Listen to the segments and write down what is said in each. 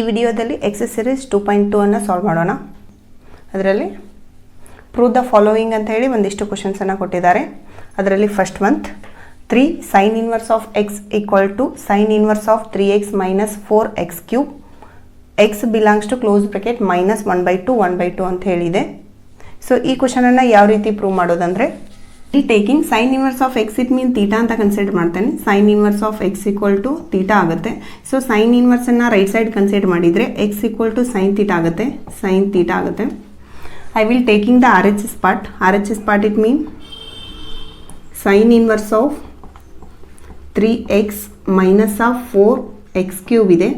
ಈ ವಿಡಿಯೋದಲ್ಲಿ excess series 2.2 ಅನ್ನು ಸಾಲ್ವ್ ಮಾಡೋಣ. ಅದರಲ್ಲಿ ಪ್ರೂವ್ ದ ಫಾಲೋವಿಂಗ್ ಅಂತ ಹೇಳಿ ಒಂದಿಷ್ಟು ಕ್ವಶನ್ಸ್ ಅನ್ನು ಕೊಟ್ಟಿದ್ದಾರೆ. ಅದರಲ್ಲಿ first one 3 sin inverse of x equal to sin inverse of 3x minus 4x cube x belongs to close bracket minus 1/2 ಅಂತ ಹೇಳಿದೆ. ಸೊ ಈ ಕ್ವಶನ್ ಅನ್ನು ಯಾವ ರೀತಿ ಪ್ರೂವ್ ಮಾಡೋದಂದ್ರೆ, taking sine inverse of x it mean theta ಅಂತ consider ಮಾಡ್ತೇನೆ. Sine inverse of x equal to theta ಆಗುತ್ತೆ. ಸೊ ಸೈನ್ ಇನ್ವರ್ಸ್ ಅನ್ನ ರೈಟ್ ಸೈಡ್ ಕನ್ಸಿಡರ್ ಮಾಡಿದರೆ x equal to sine theta ಆಗುತ್ತೆ, ಸೈನ್ ತೀಟಾ ಆಗುತ್ತೆ. I will taking the R H S part it mean sine inverse of 3x minus of 4x cube ಇದೆ.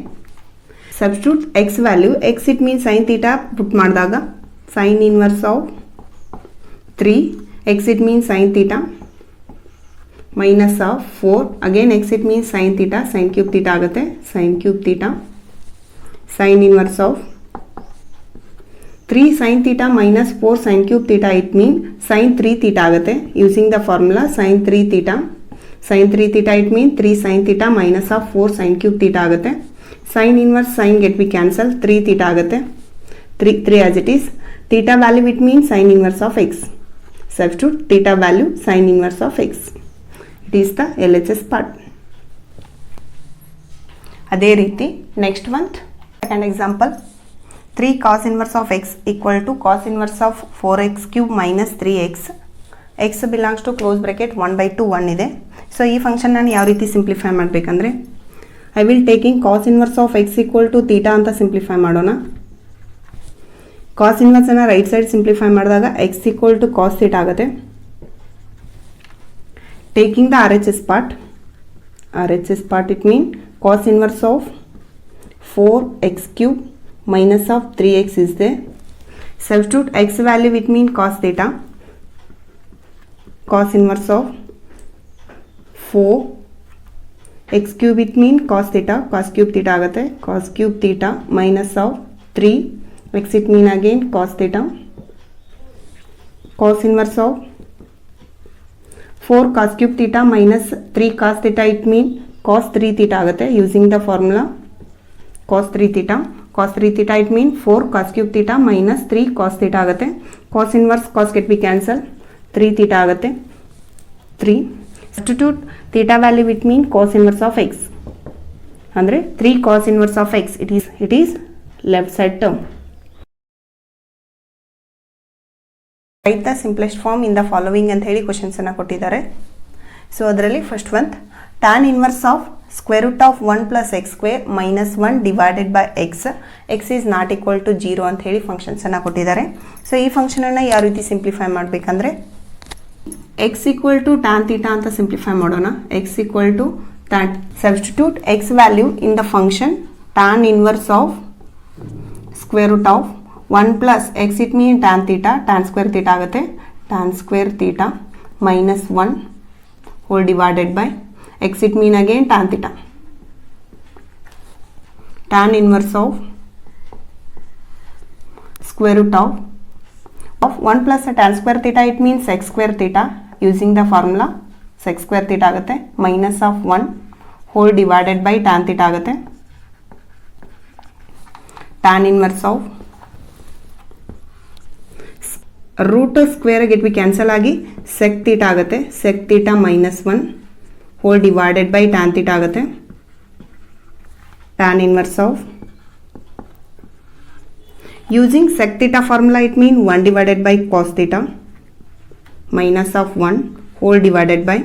Substitute x value, x it mean sine theta put ಮಾಡಿದಾಗ sign inverse of 3 x it means sin theta minus of 4 again x it means sin theta, sin cube theta ಆಗುತ್ತೆ, sin cube theta. sin inverse of 3 sin theta minus 4 sin cube theta it mean sin 3 theta ಆಗುತ್ತೆ. using the formula sin 3 theta, sin 3 theta it mean 3 sin theta minus of 4 sin cube theta ಆಗುತ್ತೆ. sin inverse sin get we cancel, 3 theta ಆಗುತ್ತೆ, 3 as it is. theta value it means sin inverse of x. Substitute theta value sin inverse of x. It is the LHS part. ಅದೇ ರೀತಿ next one second example 3 cos inverse of x equal to cos inverse of 4x cube minus 3x x belongs to close bracket 1/2 ಇದೆ. So ಈ function ನಾನು ಯಾವ ರೀತಿ simplify ಮಾಡಬೇಕಂದ್ರೆ, I will taking cos inverse of x equal to theta ಅಂತ simplify ಮಾಡೋಣ. Cos inverse ಅನ್ನು right side simplify ಮಾಡಿದಾಗ x equal to cos theta ಆಗುತ್ತೆ. Taking the R H S part it mean cos inverse of 4x cube minus of 3x ಇಸ್ ದೆ. Substitute x value it mean cos theta, cos inverse of 4x cube it mean cos theta, cos cube theta ಆಗುತ್ತೆ, cos cube theta minus of 3 x it mean again cos theta, cos inverse of 4 cos cube theta minus 3 cos theta it mean cos 3 theta ಆಗುತ್ತೆ. using the formula cos 3 theta it mean 4 cos cube theta minus 3 cos theta ಆಗುತ್ತೆ. cos inverse cos get be cancel, 3 theta ಆಗುತ್ತೆ, 3. substitute theta value it mean cos inverse of x ಅಂದರೆ 3 cos inverse of x, it is left side term. Write the simplest form in the following ಅಂತ ಹೇಳಿ questions ಅನ್ನು ಕೊಟ್ಟಿದ್ದಾರೆ. So ಅದರಲ್ಲಿ first one tan inverse of square root of 1 plus x square minus 1 divided by x is not equal to 0 ಅಂತ ಹೇಳಿ functions ಅನ್ನು ಕೊಟ್ಟಿದ್ದಾರೆ. So ಈ ಫಂಕ್ಷನ್ ಅನ್ನು ಯಾವ ರೀತಿ ಸಿಂಪ್ಲಿಫೈ ಮಾಡಬೇಕಂದ್ರೆ, x equal to tan theta ಅಂತ ಸಿಂಪ್ಲಿಫೈ ಮಾಡೋಣ. X equal to tan, substitute x value in the function tan inverse of square root of 1 plus x it mean tan theta, tan square theta ಆಗುತ್ತೆ, tan square theta minus 1 whole divided by x it mean again tan theta. tan inverse of square root of 1 plus tan square theta it means x square theta, using the formula sec square theta ಆಗುತ್ತೆ, minus of 1 whole divided by tan theta ಆಗುತ್ತೆ. tan inverse of root square get be cancel ಆಗಿ sec theta ಆಗುತ್ತೆ, sec theta minus 1 whole divided by tan theta ಆಗುತ್ತೆ. Tan inverse of using sec theta formula it mean 1 divided by cos theta minus of 1 whole divided by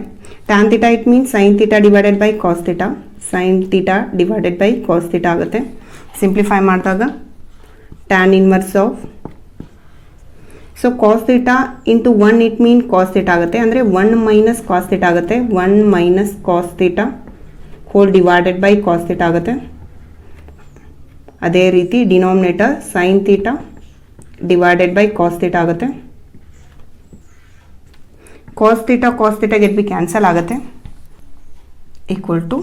tan theta it mean sine theta divided by cos theta, sine theta divided by cos theta ಆಗುತ್ತೆ. Simplify ಮಾಡಿದಾಗ tan inverse of, so cos theta into 1 it mean cos theta ಆಗುತ್ತೆ, ಅಂದರೆ 1 minus cos theta ಆಗುತ್ತೆ, 1 minus cos theta whole divided by cos theta ಆಗುತ್ತೆ. ಅದೇ ರೀತಿ denominator sine theta divided by cos theta ಆಗುತ್ತೆ. Cos theta get be cancel ಆಗುತ್ತೆ, equal to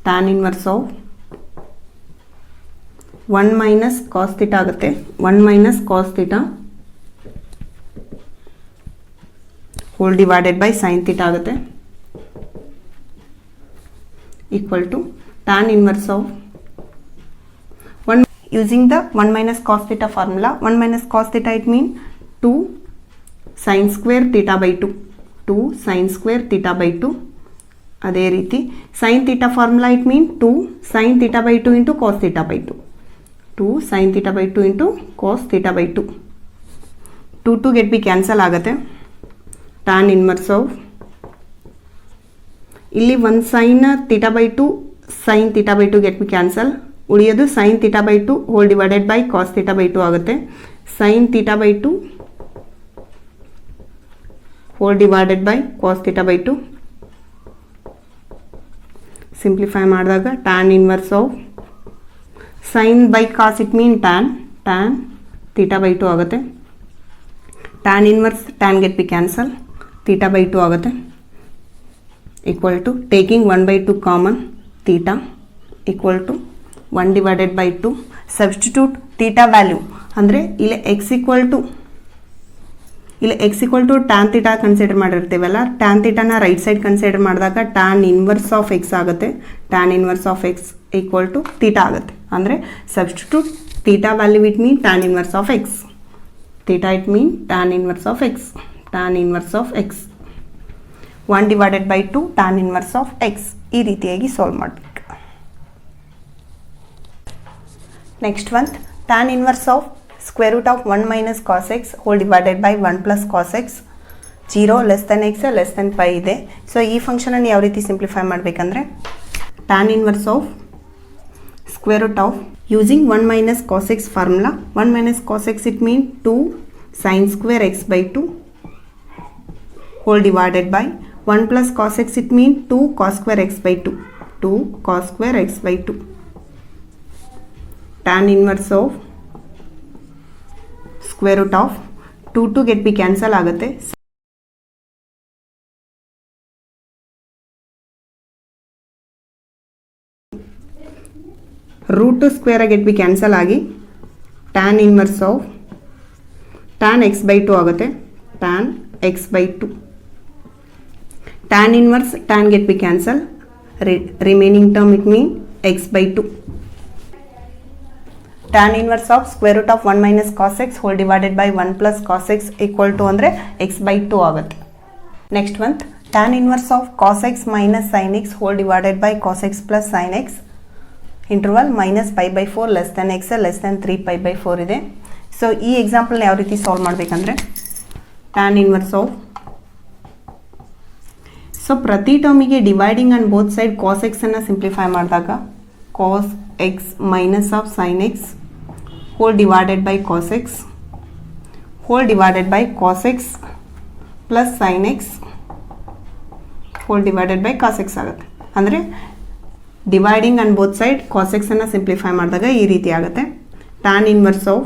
tan inverse of 1 minus cos theta ಆಗುತ್ತೆ, 1 minus cos theta whole divided by sine theta ಆಗುತ್ತೆ, equal to tan inverse of using the 1 minus cos theta formula. 1 minus cos theta it means 2 sin square theta by 2. 2 sin square theta by 2. ಅದೇ ರೀತಿ sin theta formula it means 2 sin theta by 2 into cos theta by 2. 2 sin theta by 2 into cos theta by 2. 2 get be cancel ಆಗುತ್ತೆ. tan inverse of ಇಲ್ಲಿ 1 sin theta by 2 sin theta by 2 get be cancel. ಉಳಿಯೋದು sin theta by 2 whole divided by cos theta by 2 ಆಗುತ್ತೆ. sin theta by 2 whole divided by cos theta by 2. Simplify ಮಾಡಿದಾಗ tan inverse of sin by cos it mean tan theta by 2 ಆಗುತ್ತೆ. tan inverse tan get be cancel theta by 2 ಆಗುತ್ತೆ. equal to taking 1 by 2 common theta equal to 1 divided by 2. substitute theta value ಅಂದರೆ ಇಲ್ಲಿ x equal to tan theta consider ಮಾಡಿರ್ತೀವಲ್ಲ, tan theta ನ right side consider ಮಾಡಿದಾಗ tan inverse of x ಆಗುತ್ತೆ. tan inverse of x equal to theta ಆಗುತ್ತೆ. ಅಂದರೆ substitute theta value it mean tan inverse of x. theta it mean tan inverse of x. tan inverse of x 1 divided by 2 tan inverse of x. ಈ ರೀತಿಯಾಗಿ solve ಮಾಡಬೇಕು. Next one tan inverse of square root of 1 minus cos x whole divided by 1 plus cos x 0 less than x less than pi ಇದೆ. So ಈ function ಅನ್ನು ಯಾವ ರೀತಿ simplify ಮಾಡಬೇಕಂದ್ರೆ tan inverse of square root of using 1 minus cos x formula. 1 minus cos x it means 2 sin square x by 2 whole divided by 1 plus cos x it means 2 cos square x by 2. 2 cos square x by 2. tan inverse of square root of 2 get be cancel ಆಗುತ್ತೆ. Root square get be cancel ಆಗಿ tan inverse of tan x by 2 ಆಗುತ್ತೆ. tan x by 2. tan inverse tan get be cancel. remaining term it mean x by 2. tan inverse of square root of 1 minus cos x whole divided by 1 plus cos x equal to ಅಂದರೆ x by 2 ಆಗುತ್ತೆ. Next one tan inverse of cos x minus sin x whole divided by cos x plus sin x interval minus pi by 4 less than x less than 3 pi by 4 ಇದೆ. So ಈ ಎಕ್ಸಾಂಪಲ್ನ ಯಾವ ರೀತಿ solve ಮಾಡಬೇಕಂದ್ರೆ tan inverse of so ಪ್ರತಿ ಟರ್ಮಿಗೆ dividing on both side cos x ಅನ್ನು simplify ಮಾಡಿದಾಗ cos x minus of sin x whole divided by cos x whole divided by cos x plus sin x whole divided by cos x ಆಗುತ್ತೆ. ಅಂದರೆ dividing on both side cos x ಅನ್ನು simplify ಮಾಡಿದಾಗ ಈ ರೀತಿ ಆಗುತ್ತೆ. tan inverse of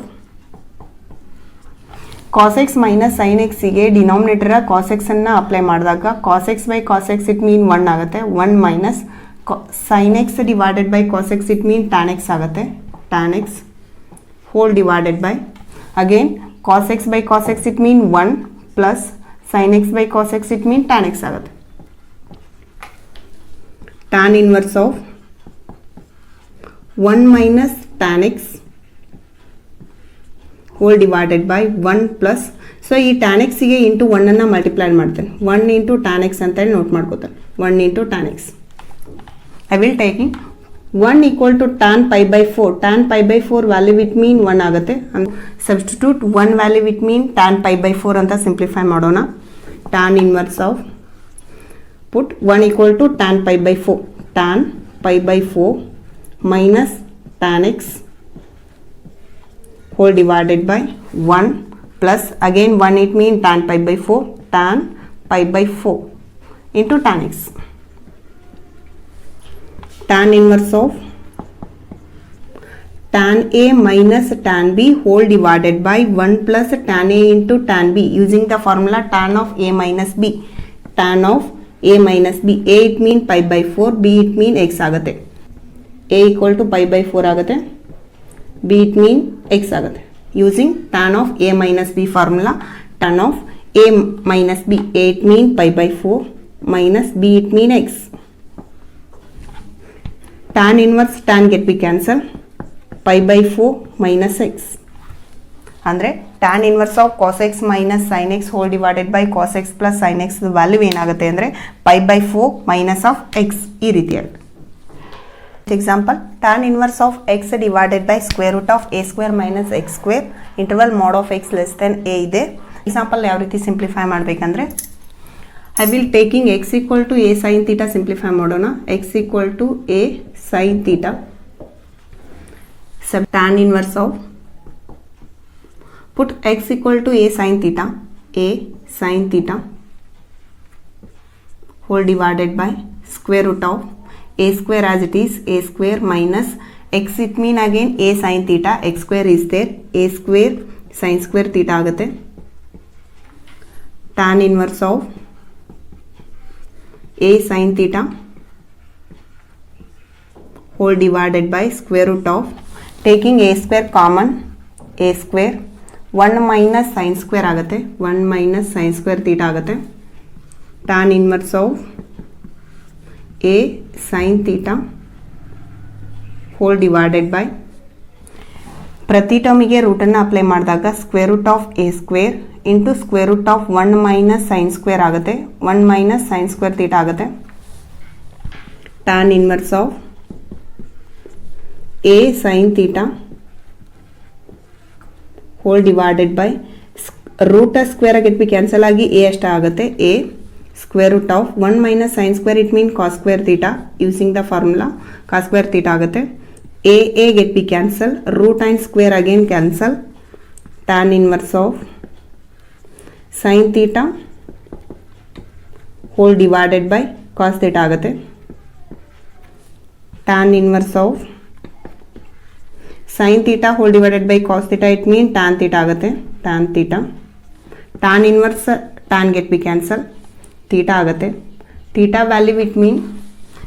cos x minus sin x ಗೆ denominator cos x ಅನ್ನು apply ಮಾಡಿದಾಗ cos x by cos x it mean 1 ಆಗುತ್ತೆ. 1 minus sin x divided by cos x it mean tan x ಆಗುತ್ತೆ. tan x whole divided by again cos x by cos x it mean 1 plus sin x by cos x it mean tan x ಆಗುತ್ತೆ. tan inverse of 1 minus tan x whole divided by 1 plus so ಈ tan x ಗೆ into 1 ಅನ್ನು multiply ಮಾಡ್ತೇನೆ. 1 into tan x ಅಂತ ಹೇಳಿ note ಮಾಡ್ಕೋತೇನೆ. 1 into tan x I will taking 1 equal to tan pi by 4. tan pi by 4 value it mean 1 ಆಗುತ್ತೆ. substitute 1 value it mean tan pi by 4 ಅಂತ simplify ಮಾಡೋಣ. tan inverse of put 1 equal to tan pi by 4. tan pi by 4 minus tan x whole divided by 1 plus again 1 it mean tan pi by 4. tan pi by 4 into tan x. tan inverse of tan a minus tan b whole divided by 1 plus tan a into tan b using the formula tan of a minus b. tan of a minus b. a it mean pi by 4, b it mean x ಆಗುತ್ತೆ. a equal to pi by 4 ಆಗುತ್ತೆ. b it mean x ಆಗುತ್ತೆ. using tan of a minus b formula tan of a minus b. a it mean pi by 4 minus b it mean x. tan inverse tan get be cancel. π/4 minus x. ಅಂದರೆ tan inverse of cos x minus sine x whole divided by cos x plus sine x value ಏನಾಗುತ್ತೆ ಅಂದರೆ π/4 minus of x ಈ ರೀತಿಯಾಗಿ. Example tan inverse of x divided by square root of a square minus x square interval mod of x less than a ಇದೆ. Example ಯಾವ ರೀತಿ simplify ಮಾಡಬೇಕಂದ್ರೆ I will taking x equal to a sine theta simplify ಮಾಡೋಣ. X equal to a sine theta sub tan inverse of put x equal to a sin theta whole divided by square root of a square as it is a square minus x it mean again a sin theta x square is there a square sin square theta ಆಗುತ್ತೆ. tan inverse of a sin theta whole divided by square root of taking a square common a square 1 minus sine square ಆಗುತ್ತೆ 1 minus sine square theta ಆಗುತ್ತೆ. Tan inverse of a sine theta whole divided by ಪ್ರತಿ ಟರ್ಮಿಗೆ ರೂಟನ್ನು apply ಮಾಡಿದಾಗ square root of a square into square root of 1 minus sine square ಆಗುತ್ತೆ 1 minus sine square theta ಆಗುತ್ತೆ. Tan inverse of a sine theta whole divided by root square ಆಗಿಟ್ be cancel ಆಗಿ a ಅಷ್ಟ ಆಗುತ್ತೆ a square root of 1 minus sine square it mean cos square theta using the formula cos square theta ಆಗುತ್ತೆ. A get be cancel root and square again cancel. Tan inverse of sine theta whole divided by cos theta ಆಗುತ್ತೆ. Tan inverse of sin theta whole divided by cos theta it mean tan theta ಆಗುತ್ತೆ tan theta. tan inverse tan get be cancel theta ಆಗುತ್ತೆ. theta value it mean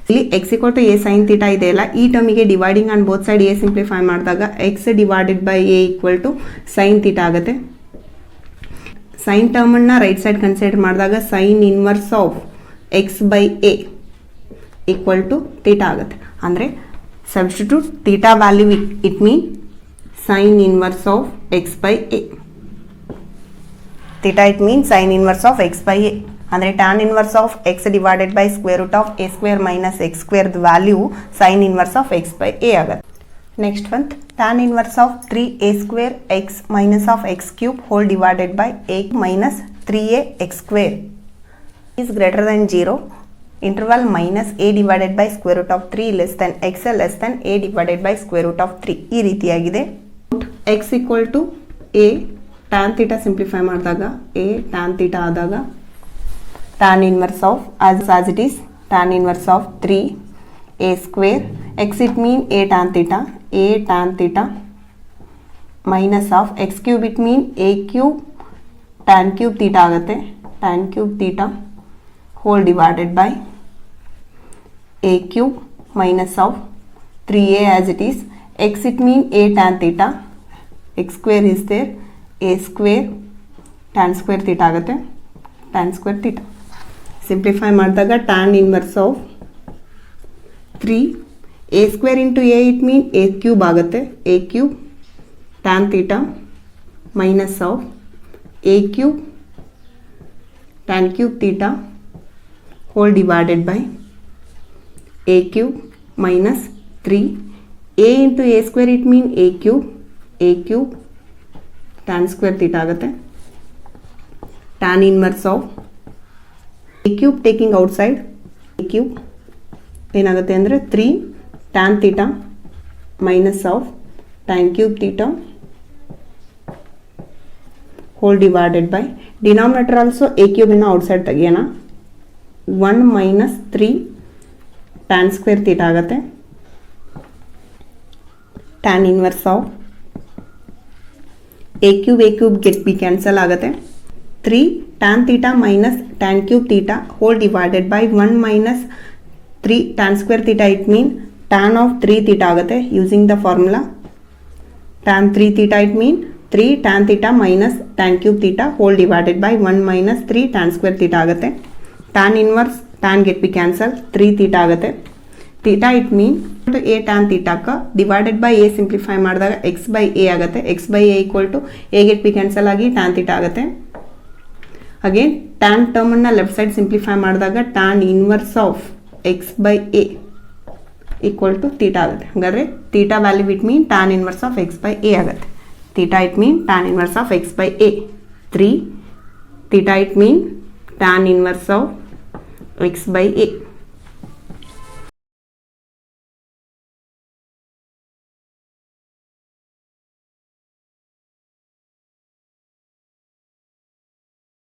ಇಲ್ಲಿ x equal to a sin theta ಇದೆ ಅಲ್ಲ ಈ ಟರ್ಮಿಗೆ dividing on both side a simplify ಮಾಡಿದಾಗ x divided by a equal to sin theta ಆಗುತ್ತೆ. sin ಟರ್ಮನ್ನು right side consider ಮಾಡಿದಾಗ sin inverse of x by a equal to theta ಆಗುತ್ತೆ. ಅಂದರೆ substitute theta value it mean sin inverse of x by a. Theta it means sin inverse of x by a. ಅಂದರೆ tan inverse of x divided by square root of a square minus x square the value sin inverse of x by a ಆಗುತ್ತೆ. Next one tan inverse of 3a square x minus of x cube whole divided by a minus 3a x square is greater than 0. Interval minus a divided by square root of 3 less than x less than a divided by square root of 3 ಈ ರೀತಿಯಾಗಿದೆ. x equal to a tan theta simplify ಮಾಡಿದಾಗ a tan theta ಆದಾಗ tan inverse of as it is tan inverse of 3 a square x it mean a tan theta minus of x cube it mean a cube tan cube theta ಆಗುತ್ತೆ tan cube theta whole divided by a cube minus of 3a as it is x it mean a tan theta x square is there a square tan square theta ಆಗುತ್ತೆ tan square theta. Simplify ಮಾಡಿದಾಗ tan inverse of 3 a square into a it mean a cube ಆಗುತ್ತೆ a cube tan theta minus of a cube tan cube theta whole divided by a cube minus 3 a into a square it mean a cube tan square theta ಆಗುತ್ತೆ. tan inverse of a cube taking outside a cube ಏನಾಗುತ್ತೆ ಅಂದರೆ 3 tan theta minus of tan cube theta whole divided by denominator also a cube ಇನ್ನು outside ತೆಗಿಯೋಣ 1 minus 3 tan square theta ಆಗುತ್ತೆ. tan inverse of a cube get be cancel ಆಗುತ್ತೆ 3 tan theta minus tan cube theta whole divided by 1 minus 3 tan square theta it mean tan of 3 theta ಆಗುತ್ತೆ using the formula tan 3 theta it mean 3 tan theta minus tan cube theta whole divided by 1 minus 3 tan square theta ಆಗುತ್ತೆ. tan inverse tan get be cancel 3 theta ಆಗುತ್ತೆ. theta it mean a tan ತೀಟಾಕ divided by a simplify ಮಾಡಿದಾಗ x by a ಆಗುತ್ತೆ. X by a equal to a get be cancel ಆಗಿ tan theta ಆಗುತ್ತೆ. Again tan ಟರ್ಮನ್ನು left side simplify ಮಾಡಿದಾಗ tan inverse of x by a equal to theta ಆಗುತ್ತೆ. ಹಾಗಾದರೆ theta value it mean tan inverse of x by a ಆಗುತ್ತೆ. Theta it mean tan inverse of x by a. 3 theta it mean tan inverse of x by A.